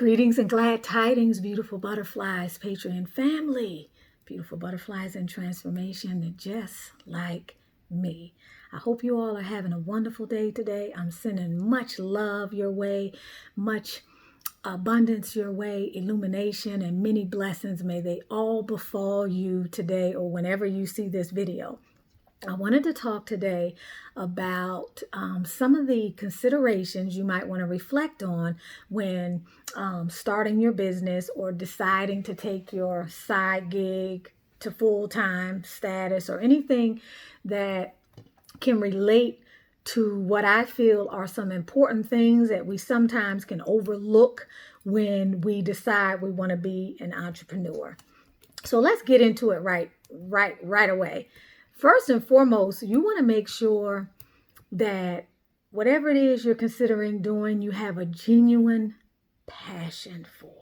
Greetings and glad tidings, beautiful butterflies, Patreon family, beautiful butterflies in transformation, just like me. I hope you all are having a wonderful day today. I'm sending much love your way, much abundance your way, illumination, and many blessings. May they all befall you today or whenever you see this video. I wanted to talk today about some of the considerations you might want to reflect on when starting your business or deciding to take your side gig to full-time status or anything that can relate to what I feel are some important things that we sometimes can overlook when we decide we want to be an entrepreneur. So let's get into it right away. First and foremost, you want to make sure that whatever it is you're considering doing, you have a genuine passion for.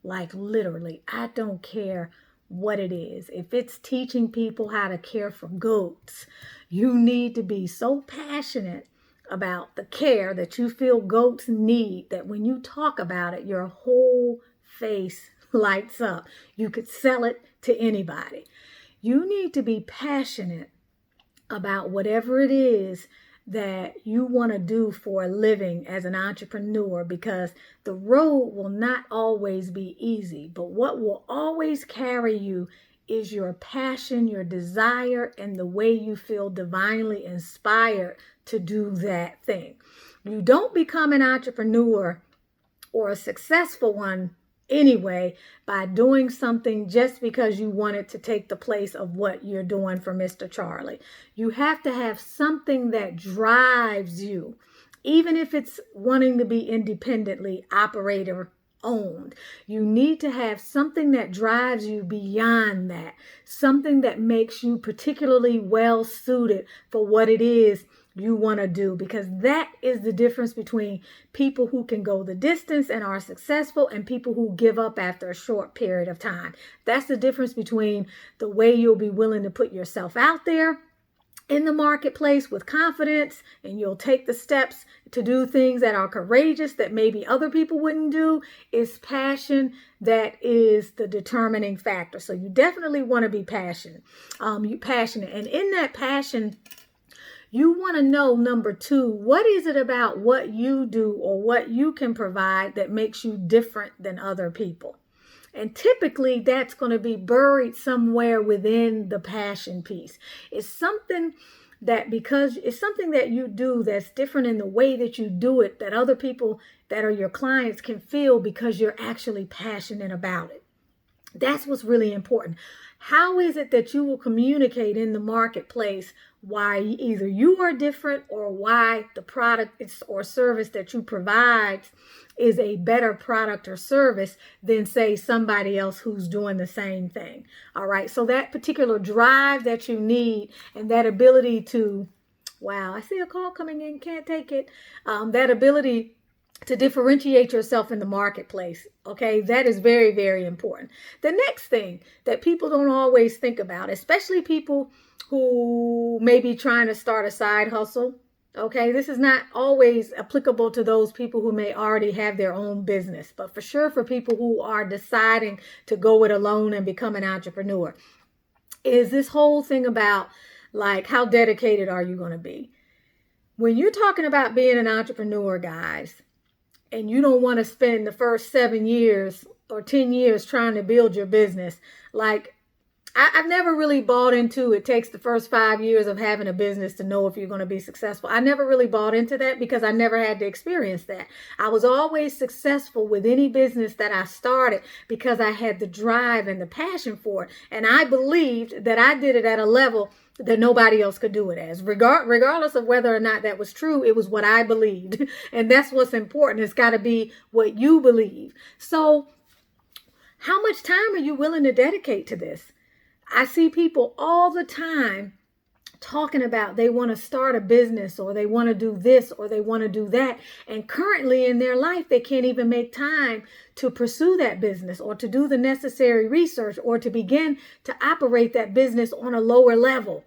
Like literally, I don't care what it is. If it's teaching people how to care for goats, you need to be so passionate about the care that you feel goats need that when you talk about it, your whole face lights up. You could sell it to anybody. You need to be passionate about whatever it is that you want to do for a living as an entrepreneur, because the road will not always be easy, but what will always carry you is your passion, your desire, and the way you feel divinely inspired to do that thing. You don't become an entrepreneur or a successful one anyway by doing something just because you want it to take the place of what you're doing for Mr. Charlie. You have to have something that drives you, even if it's wanting to be independently operator owned. You need to have something that drives you beyond that, something that makes you particularly well suited for what it is you want to do, because that is the difference between people who can go the distance and are successful and people who give up after a short period of time. That's the difference between the way you'll be willing to put yourself out there in the marketplace with confidence, and you'll take the steps to do things that are courageous that maybe other people wouldn't do, is passion that is the determining factor. So you definitely want to be passionate. And in that passion, you want to know, number two, what is it about what you do or what you can provide that makes you different than other people? And typically that's going to be buried somewhere within the passion piece. It's something that, because it's something that you do that's different in the way that you do it, that other people that are your clients can feel because you're actually passionate about it. That's what's really important. How is it that you will communicate in the marketplace why either you are different or why the product or service that you provide is a better product or service than, say, somebody else who's doing the same thing? All right. So that particular drive that you need and that ability to, wow, I see a call coming in, can't take it. That ability to differentiate yourself in the marketplace. Okay, that is very, very important. The next thing that people don't always think about, especially people who may be trying to start a side hustle. Okay, this is not always applicable to those people who may already have their own business, but for sure for people who are deciding to go it alone and become an entrepreneur, is this whole thing about, like, how dedicated are you going to be? When you're talking about being an entrepreneur, guys, and you don't want to spend the first 7 years or 10 years trying to build your business, like, I've never really bought into it takes the first 5 years of having a business to know if you're going to be successful. I never really bought into that because I never had to experience that. I was always successful with any business that I started because I had the drive and the passion for it. And I believed that I did it at a level that nobody else could do it as. Regardless of whether or not that was true, it was what I believed. And that's what's important. It's got to be what you believe. So how much time are you willing to dedicate to this? I see people all the time talking about they want to start a business or they want to do this or they want to do that. And currently in their life, they can't even make time to pursue that business or to do the necessary research or to begin to operate that business on a lower level.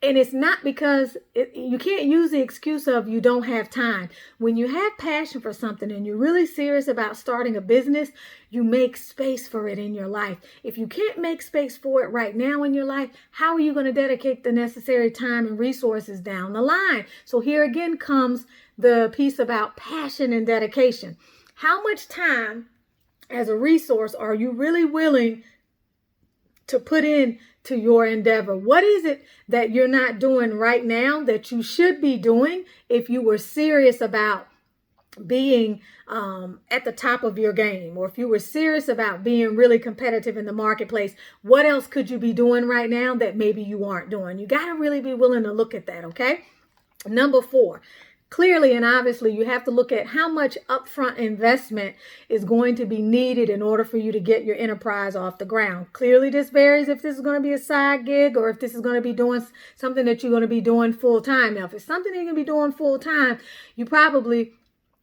And it's not because you can't use the excuse of you don't have time. When you have passion for something and you're really serious about starting a business, you make space for it in your life. If you can't make space for it right now in your life, how are you going to dedicate the necessary time and resources down the line? So here again comes the piece about passion and dedication. How much time as a resource are you really willing to put in to your endeavor? What is it that you're not doing right now that you should be doing if you were serious about being at the top of your game, or if you were serious about being really competitive in the marketplace? What else could you be doing right now that maybe you aren't doing? You got to really be willing to look at that, okay? Number 4. Clearly and obviously, you have to look at how much upfront investment is going to be needed in order for you to get your enterprise off the ground. Clearly, this varies if this is going to be a side gig or if this is going to be doing something that you're going to be doing full time. Now, if it's something you're going to be doing full time, you probably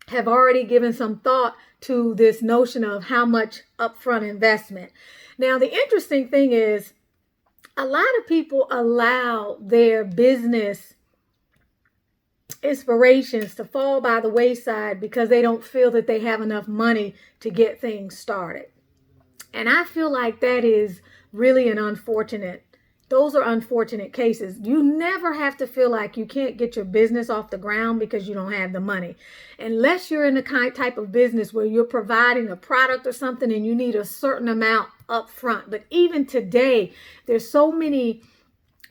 have already given some thought to this notion of how much upfront investment. Now, the interesting thing is a lot of people allow their business inspirations to fall by the wayside because they don't feel that they have enough money to get things started. And I feel like that is really those are unfortunate cases. You never have to feel like you can't get your business off the ground because you don't have the money. Unless you're in the type of business where you're providing a product or something and you need a certain amount up front. But even today, there's so many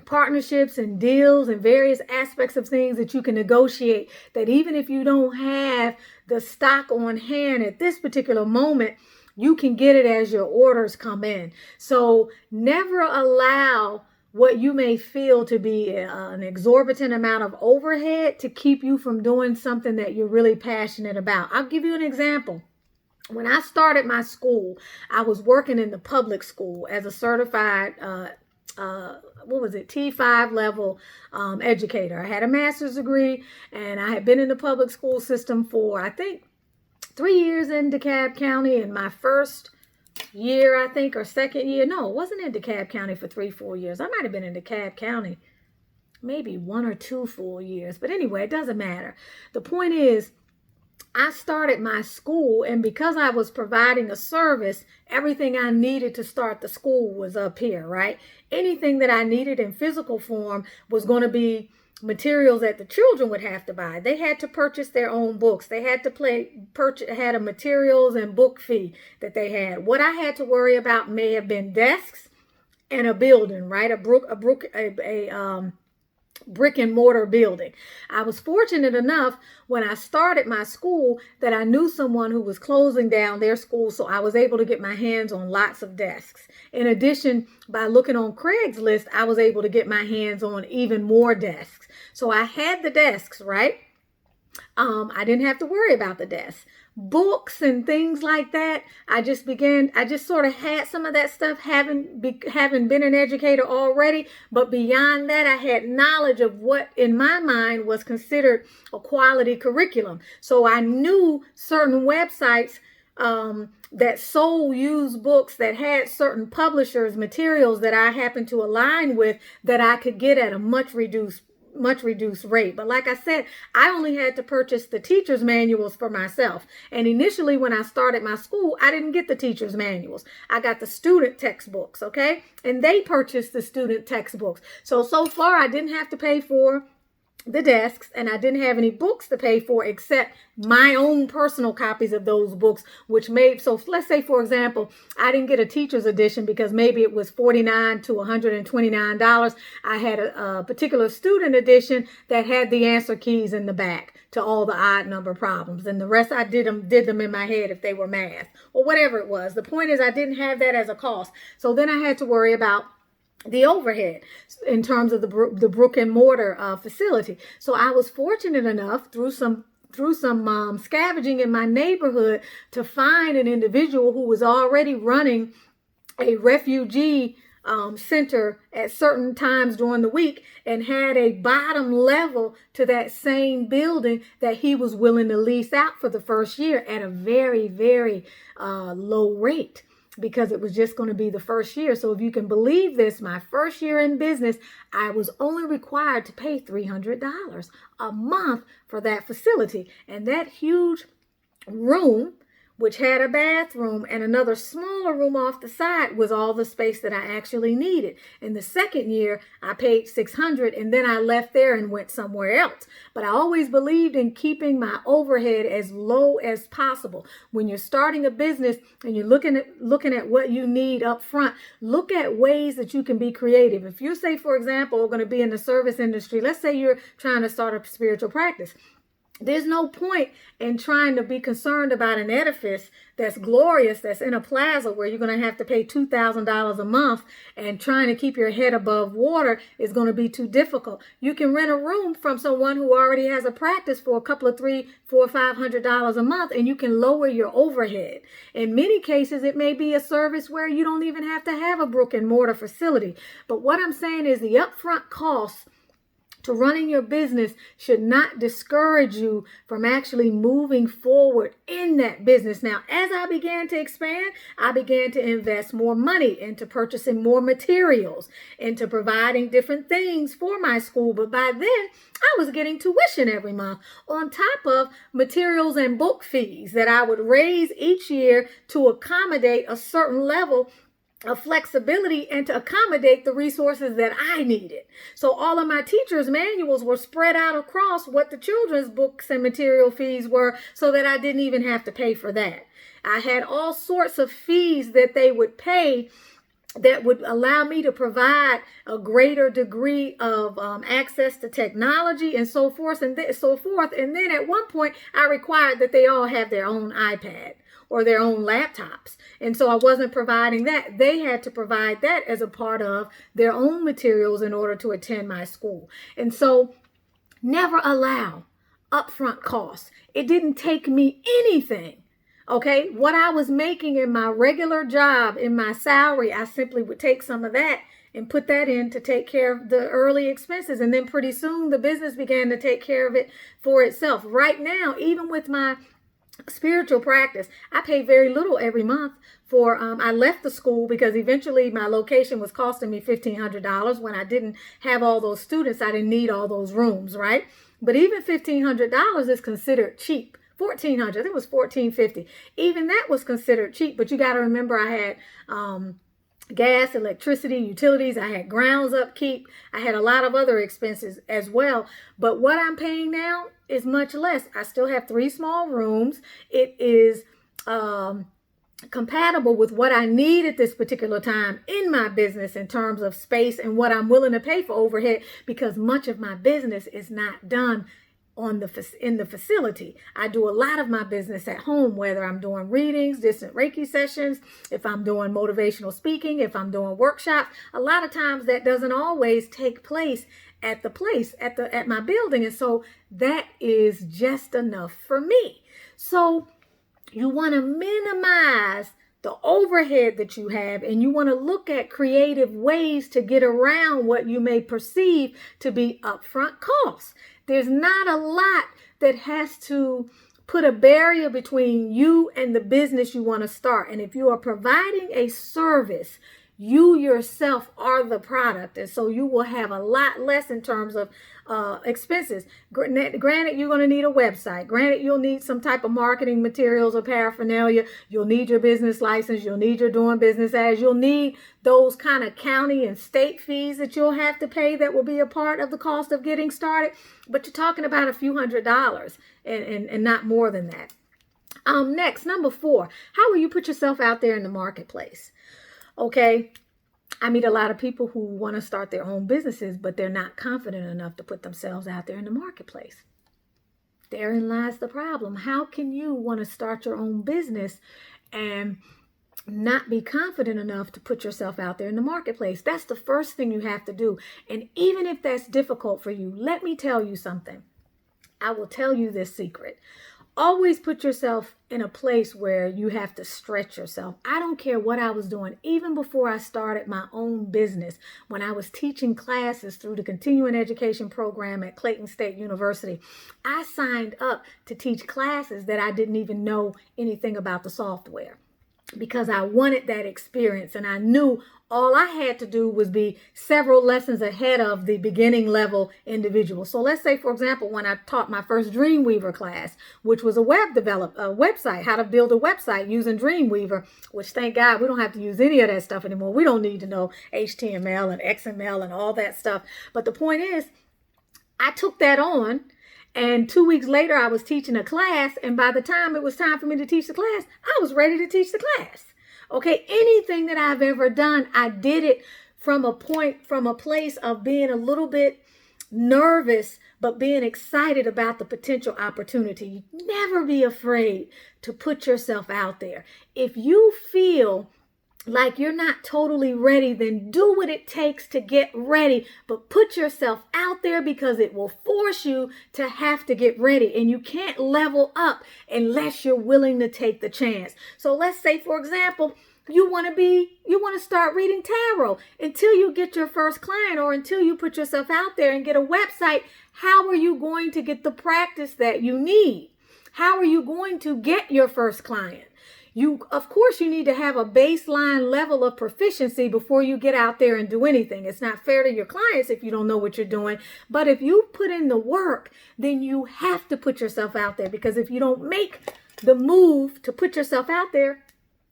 partnerships and deals and various aspects of things that you can negotiate that even if you don't have the stock on hand at this particular moment, you can get it as your orders come in. So never allow what you may feel to be an exorbitant amount of overhead to keep you from doing something that you're really passionate about. I'll give you an example. When I started my school, I was working in the public school as a certified T5 level educator. I had a master's degree and I had been in the public school system for, I think, 3 years in DeKalb County. In my first year, I think, or second year. No, it wasn't in DeKalb County for 3-4 years. I might have been in DeKalb County maybe 1 or 2 full years. But anyway, it doesn't matter. The point is, I started my school, and because I was providing a service, everything I needed to start the school was up here, right? Anything that I needed in physical form was going to be materials that the children would have to buy. They had to purchase their own books. They had to had a materials and book fee that they had. What I had to worry about may have been desks and a building, right? A brick and mortar building. I was fortunate enough when I started my school that I knew someone who was closing down their school, so I was able to get my hands on lots of desks. In addition, by looking on Craigslist, I was able to get my hands on even more desks. So I had the desks, right? I didn't have to worry about the desks. Books and things like that, I just sort of had some of that stuff, having been an educator already. But beyond that, I had knowledge of what in my mind was considered a quality curriculum. So I knew certain websites that sold used books that had certain publishers' materials that I happened to align with that I could get at a much reduced rate. But like I said, I only had to purchase the teacher's manuals for myself. And initially when I started my school, I didn't get the teacher's manuals. I got the student textbooks, okay? And they purchased the student textbooks. So far I didn't have to pay for the desks, and I didn't have any books to pay for except my own personal copies of those books, so let's say, for example, I didn't get a teacher's edition because maybe it was $49 to $129. I had a particular student edition that had the answer keys in the back to all the odd number problems, and the rest I did them in my head if they were math or whatever it was. The point is I didn't have that as a cost. So then I had to worry about the overhead in terms of the brick and mortar facility. So I was fortunate enough through some scavenging in my neighborhood to find an individual who was already running a refugee center at certain times during the week and had a bottom level to that same building that he was willing to lease out for the first year at a very, very low rate. because it was just going to be the first year. So if you can believe this, my first year in business, I was only required to pay $300 a month for that facility. And that huge room, which had a bathroom and another smaller room off the side, was all the space that I actually needed. In the second year, I paid $600, and then I left there and went somewhere else. But I always believed in keeping my overhead as low as possible. When you're starting a business and you're looking at what you need up front, look at ways that you can be creative. If you say, for example, we're going to be in the service industry, let's say you're trying to start a spiritual practice. There's no point in trying to be concerned about an edifice that's glorious, that's in a plaza where you're going to have to pay $2,000 a month, and trying to keep your head above water is going to be too difficult. You can rent a room from someone who already has a practice for a couple of $300, $400, $500 a month, and you can lower your overhead. In many cases, it may be a service where you don't even have to have a brick and mortar facility. But what I'm saying is the upfront costs to running your business should not discourage you from actually moving forward in that business. Now, as I began to expand, I began to invest more money into purchasing more materials, into providing different things for my school. But by then, I was getting tuition every month on top of materials and book fees that I would raise each year to accommodate a certain level of flexibility and to accommodate the resources that I needed. So all of my teachers' manuals were spread out across what the children's books and material fees were, so that I didn't even have to pay for that. I had all sorts of fees that they would pay that would allow me to provide a greater degree of access to technology and so forth and so forth. And then at one point, I required that they all have their own iPad or their own laptops. And so I wasn't providing that. They had to provide that as a part of their own materials in order to attend my school. And so never allow upfront costs. It didn't take me anything. Okay, what I was making in my regular job, in my salary, I simply would take some of that and put that in to take care of the early expenses. And then pretty soon the business began to take care of it for itself. Right now, even with my spiritual practice, I pay very little every month for, I left the school because eventually my location was costing me $1,500. When I didn't have all those students, I didn't need all those rooms, right? But even $1,500 is considered cheap. $1,400, I think it was $1,450. Even that was considered cheap, but you got to remember I had gas, electricity, utilities. I had grounds upkeep. I had a lot of other expenses as well. But what I'm paying now is much less. I still have 3 small rooms. It is compatible with what I need at this particular time in my business in terms of space and what I'm willing to pay for overhead, because much of my business is not done in the facility. I do a lot of my business at home, whether I'm doing readings, distant Reiki sessions, if I'm doing motivational speaking, if I'm doing workshops. A lot of times that doesn't always take place at my building. And so that is just enough for me. So you want to minimize the overhead that you have, and you want to look at creative ways to get around what you may perceive to be upfront costs. There's not a lot that has to put a barrier between you and the business you want to start. And if you are providing a service, you yourself are the product. And so you will have a lot less in terms of expenses. Granted, you're going to need a website. Granted, you'll need some type of marketing materials or paraphernalia. You'll need your business license. You'll need your doing business as. You'll need those kind of county and state fees that you'll have to pay that will be a part of the cost of getting started. But you're talking about a few $100s and not more than that. Next, number 4, how will you put yourself out there in the marketplace? Okay, I meet a lot of people who want to start their own businesses, but they're not confident enough to put themselves out there in the marketplace. Therein lies the problem. How can you want to start your own business and not be confident enough to put yourself out there in the marketplace? That's the first thing you have to do. And even if that's difficult for you, let me tell you something. I will tell you this secret. Always put yourself in a place where you have to stretch yourself. I don't care what I was doing. Even before I started my own business, when I was teaching classes through the continuing education program at Clayton State University, I signed up to teach classes that I didn't even know anything about the software. because I wanted that experience, and I knew all I had to do was be several lessons ahead of the beginning level individual. So let's say, for example, when I taught my first Dreamweaver class, which was a website, how to build a website using Dreamweaver, which thank God we don't have to use any of that stuff anymore. We don't need to know HTML and XML and all that stuff. But the point is, I took that on, and 2 weeks later, I was teaching a class. And by the time it was time for me to teach the class, I was ready to teach the class. Okay, anything that I've ever done, I did it from a place of being a little bit nervous, but being excited about the potential opportunity. Never be afraid to put yourself out there. If you feel like you're not totally ready, then do what it takes to get ready, but put yourself out there, because it will force you to have to get ready, and you can't level up unless you're willing to take the chance. So let's say, for example, you want to start reading tarot. Until you get your first client, or until you put yourself out there and get a website, how are you going to get the practice that you need? How are you going to get your first client? Of course, you need to have a baseline level of proficiency before you get out there and do anything. It's not fair to your clients if you don't know what you're doing. But if you put in the work, then you have to put yourself out there, because if you don't make the move to put yourself out there,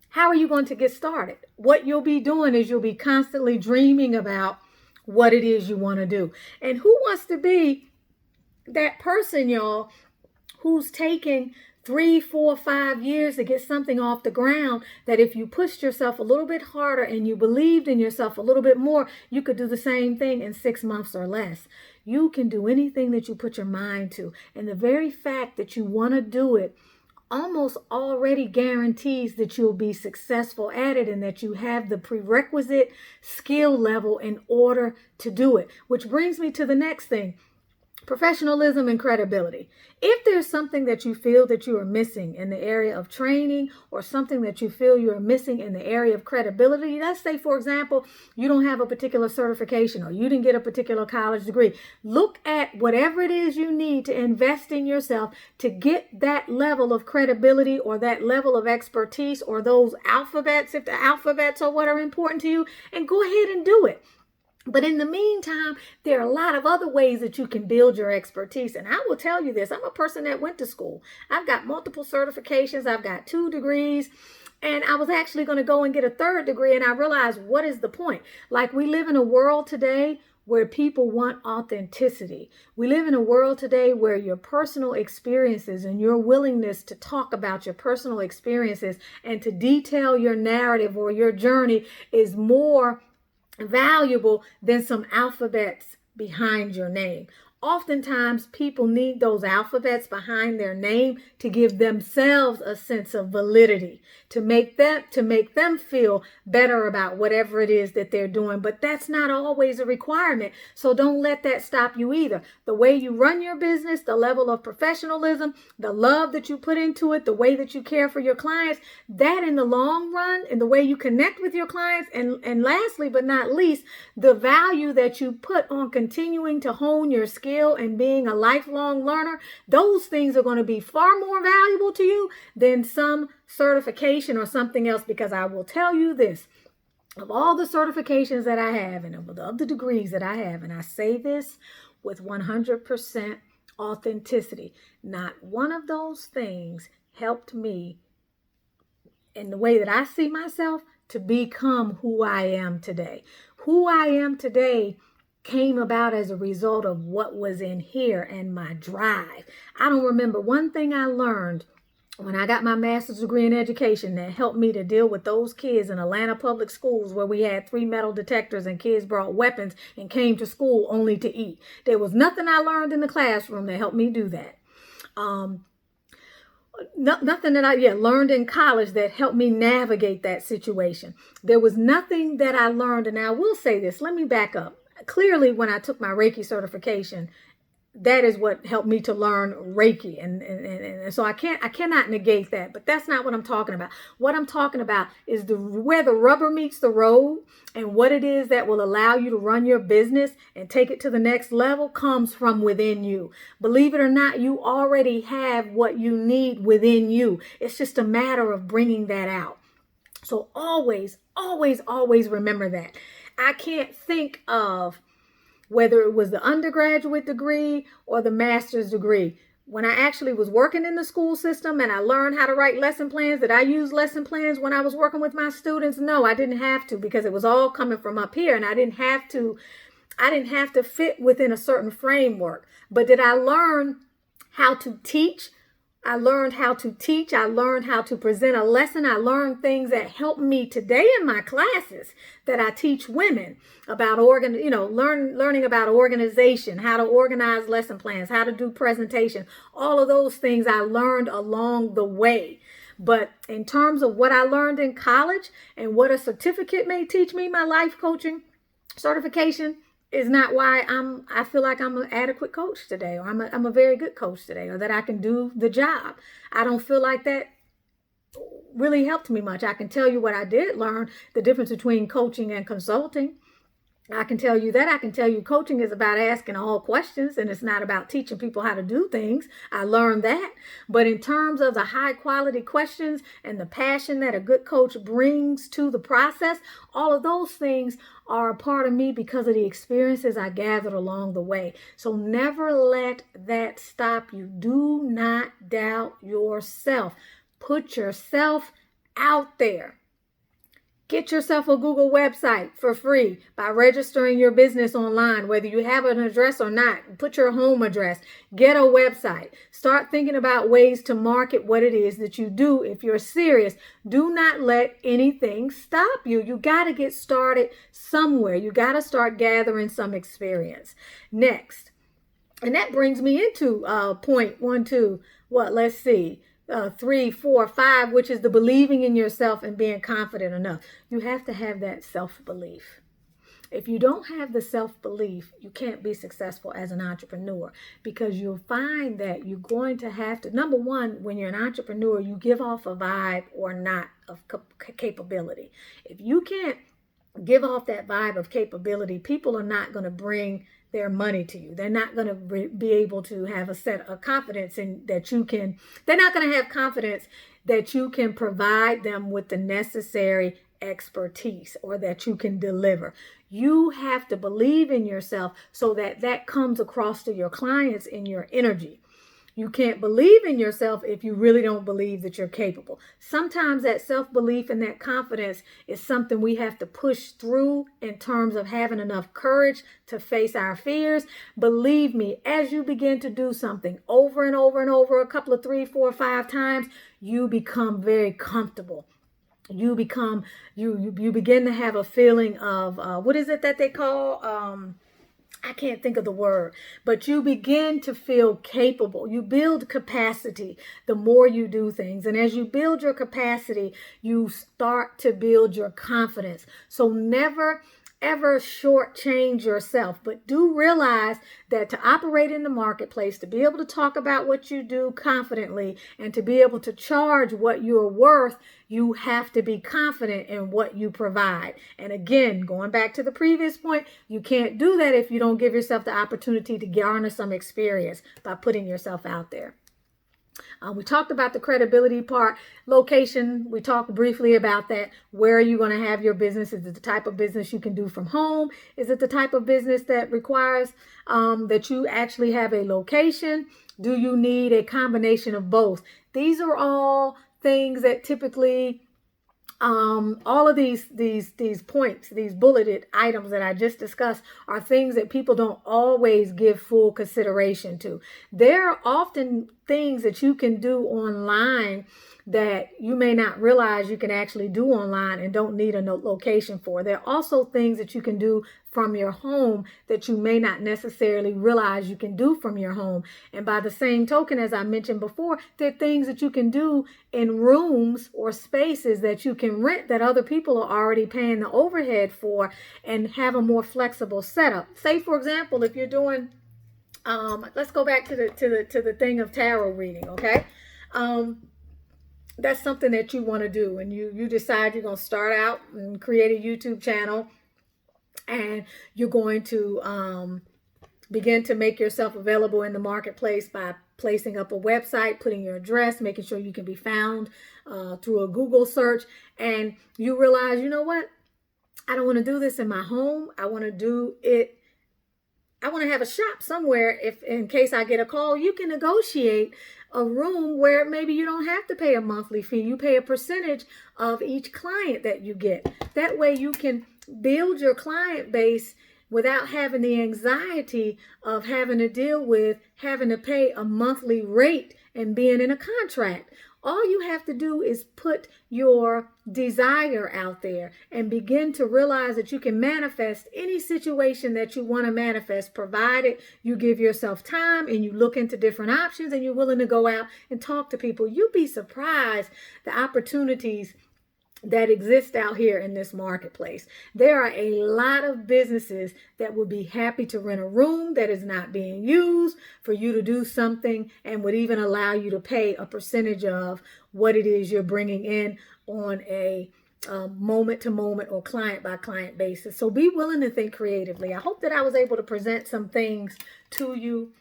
how are you going to get started? What you'll be doing is you'll be constantly dreaming about what it is you want to do. And who wants to be that person, y'all, who's taking 3, 4, 5 years to get something off the ground, that if you pushed yourself a little bit harder and you believed in yourself a little bit more, you could do the same thing in 6 months or less? You can do anything that you put your mind to. And the very fact that you want to do it almost already guarantees that you'll be successful at it, and that you have the prerequisite skill level in order to do it. Which brings me to the next thing. Professionalism and credibility. If there's something that you feel that you are missing in the area of training, or something that you feel you are missing in the area of credibility, let's say, for example, you don't have a particular certification, or you didn't get a particular college degree. Look at whatever it is you need to invest in yourself to get that level of credibility, or that level of expertise, or those alphabets, if the alphabets are what are important to you, and go ahead and do it. But in the meantime, there are a lot of other ways that you can build your expertise. And I will tell you this, I'm a person that went to school. I've got multiple certifications. I've got 2 degrees. And I was actually going to go and get a 3rd degree. And I realized, what is the point? Like, we live in a world today where people want authenticity. We live in a world today where your personal experiences and your willingness to talk about your personal experiences and to detail your narrative or your journey is more valuable than some alphabets behind your name. Oftentimes, people need those alphabets behind their name to give themselves a sense of validity, to make them feel better about whatever it is that they're doing. But that's not always a requirement. So don't let that stop you either. The way you run your business, the level of professionalism, the love that you put into it, the way that you care for your clients, that in the long run, and the way you connect with your clients, and lastly but not least, the value that you put on continuing to hone your skill and being a lifelong learner, those things are going to be far more valuable to you than some certification or something else. Because I will tell you this, of all the certifications that I have, and of the degrees that I have, and I say this with 100% authenticity, not one of those things helped me in the way that I see myself to become who I am today. Who I am today came about as a result of what was in here and my drive. I don't remember one thing I learned when I got my master's degree in education that helped me to deal with those kids in Atlanta public schools where we had 3 metal detectors and kids brought weapons and came to school only to eat. There was nothing I learned in the classroom that helped me do that. Nothing that I learned in college that helped me navigate that situation. There was nothing that I learned, and I will say this, let me back up. Clearly, when I took my Reiki certification, that is what helped me to learn Reiki. And so I cannot negate that, but that's not what I'm talking about. What I'm talking about is where the rubber meets the road, and what it is that will allow you to run your business and take it to the next level comes from within you. Believe it or not, you already have what you need within you. It's just a matter of bringing that out. So always, always, always remember that. I can't think of whether it was the undergraduate degree or the master's degree. When I actually was working in the school system and I learned how to write lesson plans, did I use lesson plans when I was working with my students? No, I didn't have to, because it was all coming from up here, and I didn't have to fit within a certain framework. But did I learn how to teach? I learned how to teach. I learned how to present a lesson. I learned things that help me today in my classes that I teach women about learning about organization, how to organize lesson plans, how to do presentation. All of those things I learned along the way. But in terms of what I learned in college and what a certificate may teach me, my life coaching certification is not why I feel like I'm an adequate coach today, or I'm a very good coach today, or that I can do the job. I don't feel like that really helped me much. I can tell you what I did learn, the difference between coaching and consulting. I can tell you that. I can tell you coaching is about asking all questions, and it's not about teaching people how to do things. I learned that. But in terms of the high quality questions and the passion that a good coach brings to the process, all of those things are a part of me because of the experiences I gathered along the way. So never let that stop you. Do not doubt yourself. Put yourself out there. Get yourself a Google website for free by registering your business online, whether you have an address or not. Put your home address. Get a website. Start thinking about ways to market what it is that you do. If you're serious, do not let anything stop you. You got to get started somewhere. You got to start gathering some experience. Next, and that brings me into point 1, 2. Let's see. 3, 4, 5, which is the believing in yourself and being confident enough. You have to have that self-belief. If you don't have the self-belief, you can't be successful as an entrepreneur, because you'll find that you're going to have to, number one, when you're an entrepreneur, you give off a vibe or not of capability. If you can't give off that vibe of capability, people are not going to bring their money to you. They're not going to be able to have a confidence in that you can. They're not going to have confidence that you can provide them with the necessary expertise, or that you can deliver. You have to believe in yourself so that that comes across to your clients in your energy. You can't believe in yourself if you really don't believe that you're capable. Sometimes that self-belief and that confidence is something we have to push through in terms of having enough courage to face our fears. Believe me, as you begin to do something over and over and over, a couple of 3, 4, 5 times, you become very comfortable. You begin to have a feeling of, what is it that they call, I can't think of the word, but you begin to feel capable. You build capacity the more you do things. And as you build your capacity, you start to build your confidence. So never, ever shortchange yourself, but do realize that to operate in the marketplace, to be able to talk about what you do confidently, and to be able to charge what you're worth, you have to be confident in what you provide. And again, going back to the previous point, you can't do that if you don't give yourself the opportunity to garner some experience by putting yourself out there. We talked about the credibility part. Location, we talked briefly about that. Where are you going to have your business? Is it the type of business you can do from home? Is it the type of business that requires that you actually have a location? Do you need a combination of both? These are all things that typically all of these points, these bulleted items that I just discussed, are things that people don't always give full consideration to. There are often things that you can do online that you may not realize you can actually do online and don't need a location for. There are also things that you can do from your home that you may not necessarily realize you can do from your home. And by the same token, as I mentioned before, there are things that you can do in rooms or spaces that you can rent that other people are already paying the overhead for, and have a more flexible setup. Say, for example, if you're doing, let's go back to the thing of tarot reading, okay? That's something that you want to do, and you decide you're going to start out and create a YouTube channel, and you're going to begin to make yourself available in the marketplace by placing up a website, putting your address, making sure you can be found through a Google search, and you realize, you know what? I don't want to do this in my home. I want to have a shop somewhere. If in case I get a call, you can negotiate a room where maybe you don't have to pay a monthly fee. You pay a percentage of each client that you get. That way you can build your client base without having the anxiety of having to deal with having to pay a monthly rate and being in a contract. All you have to do is put your desire out there and begin to realize that you can manifest any situation that you want to manifest, provided you give yourself time and you look into different options and you're willing to go out and talk to people. You'd be surprised the opportunities that exist out here in this marketplace. There are a lot of businesses that would be happy to rent a room that is not being used for you to do something, and would even allow you to pay a percentage of what it is you're bringing in on a moment to moment or client by client basis. So be willing to think creatively. I hope that I was able to present some things to you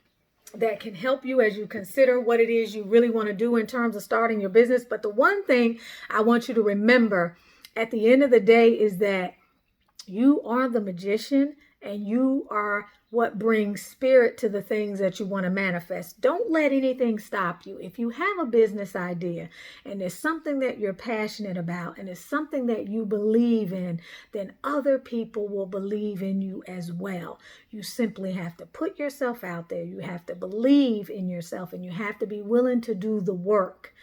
that can help you as you consider what it is you really want to do in terms of starting your business. But the one thing I want you to remember at the end of the day is that you are the magician, and you are what brings spirit to the things that you want to manifest. Don't let anything stop you. If you have a business idea and it's something that you're passionate about and it's something that you believe in, then other people will believe in you as well. You simply have to put yourself out there. You have to believe in yourself, and you have to be willing to do the work.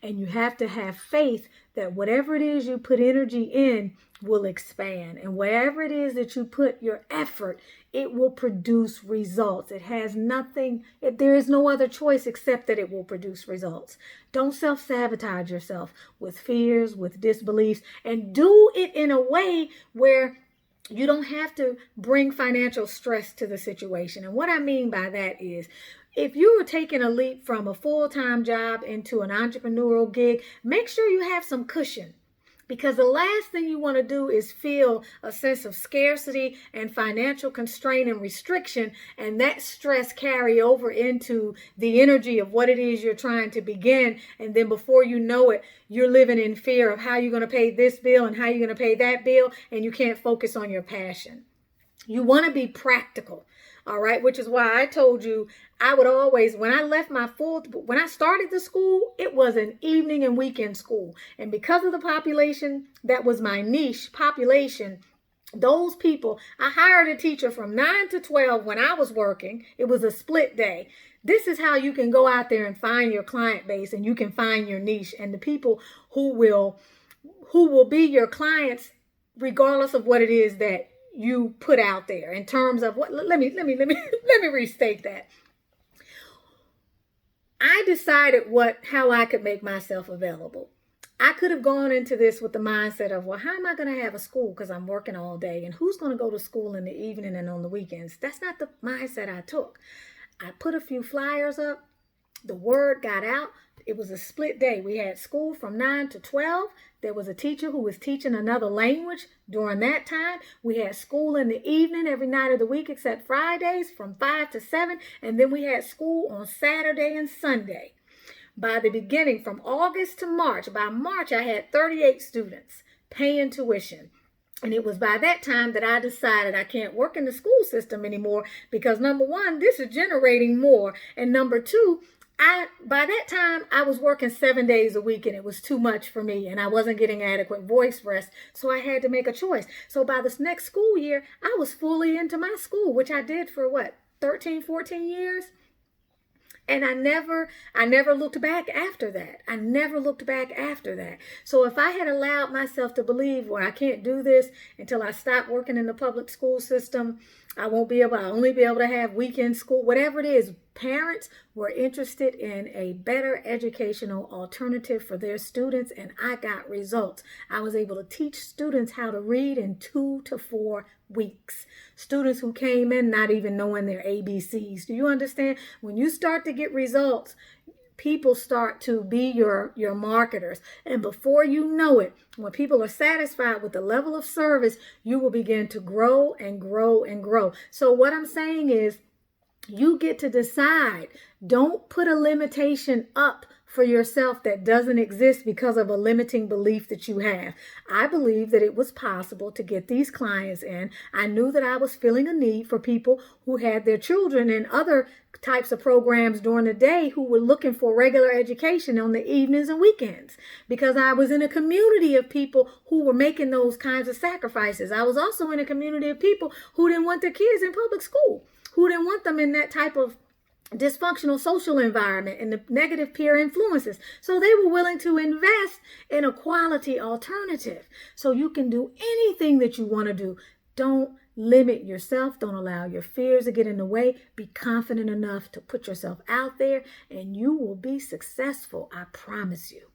And you have to have faith that whatever it is you put energy in will expand. And wherever it is that you put your effort, it will produce results. It has nothing, there is no other choice except that it will produce results. Don't self-sabotage yourself with fears, with disbeliefs, and do it in a way where you don't have to bring financial stress to the situation. And what I mean by that is, if you are taking a leap from a full-time job into an entrepreneurial gig, make sure you have some cushion. Because the last thing you want to do is feel a sense of scarcity and financial constraint and restriction, and that stress carry over into the energy of what it is you're trying to begin. And then before you know it, you're living in fear of how you're going to pay this bill and how you're going to pay that bill, and you can't focus on your passion. You want to be practical. All right, which is why I told you I would always, when I started the school, it was an evening and weekend school. And because of the population, that was my niche population, those people, I hired a teacher from 9 to 12 when I was working. It was a split day. This is how you can go out there and find your client base, and you can find your niche and the people who will be your clients, regardless of what it is that you put out there in terms of what. Let me restate that. I decided how I could make myself available. I could have gone into this with the mindset of, well, how am I going to have a school because I'm working all day, and who's going to go to school in the evening and on the weekends? That's not the mindset I took. I put a few flyers up. The word got out. It was a split day. We had school from 9 to 12. There was a teacher who was teaching another language during that time. We had school in the evening every night of the week except Fridays from 5 to 7. And then we had school on Saturday and Sunday. By the beginning, from August to March, by March, I had 38 students paying tuition. And it was by that time that I decided I can't work in the school system anymore because, number one, this is generating more. And number two, by that time, I was working 7 days a week, and it was too much for me, and I wasn't getting adequate voice rest, so I had to make a choice. So by this next school year, I was fully into my school, which I did for 13, 14 years? And I never looked back after that. I never looked back after that. So if I had allowed myself to believe, well, I can't do this until I stop working in the public school system, I'll only be able to have weekend school, whatever it is. Parents were interested in a better educational alternative for their students, and I got results. I was able to teach students how to read in 2 to 4 weeks. Students who came in not even knowing their ABCs. Do you understand? When you start to get results, people start to be your marketers. And before you know it, when people are satisfied with the level of service, you will begin to grow and grow and grow. So what I'm saying is, You get to decide. Don't put a limitation up for yourself that doesn't exist because of a limiting belief that you have. I believe that it was possible to get these clients in. I knew that I was filling a need for people who had their children in other types of programs during the day who were looking for regular education on the evenings and weekends, because I was in a community of people who were making those kinds of sacrifices. I was also in a community of people who didn't want their kids in public school, who didn't want them in that type of dysfunctional social environment and the negative peer influences. So they were willing to invest in a quality alternative. So you can do anything that you want to do. Don't limit yourself. Don't allow your fears to get in the way. Be confident enough to put yourself out there and you will be successful. I promise you.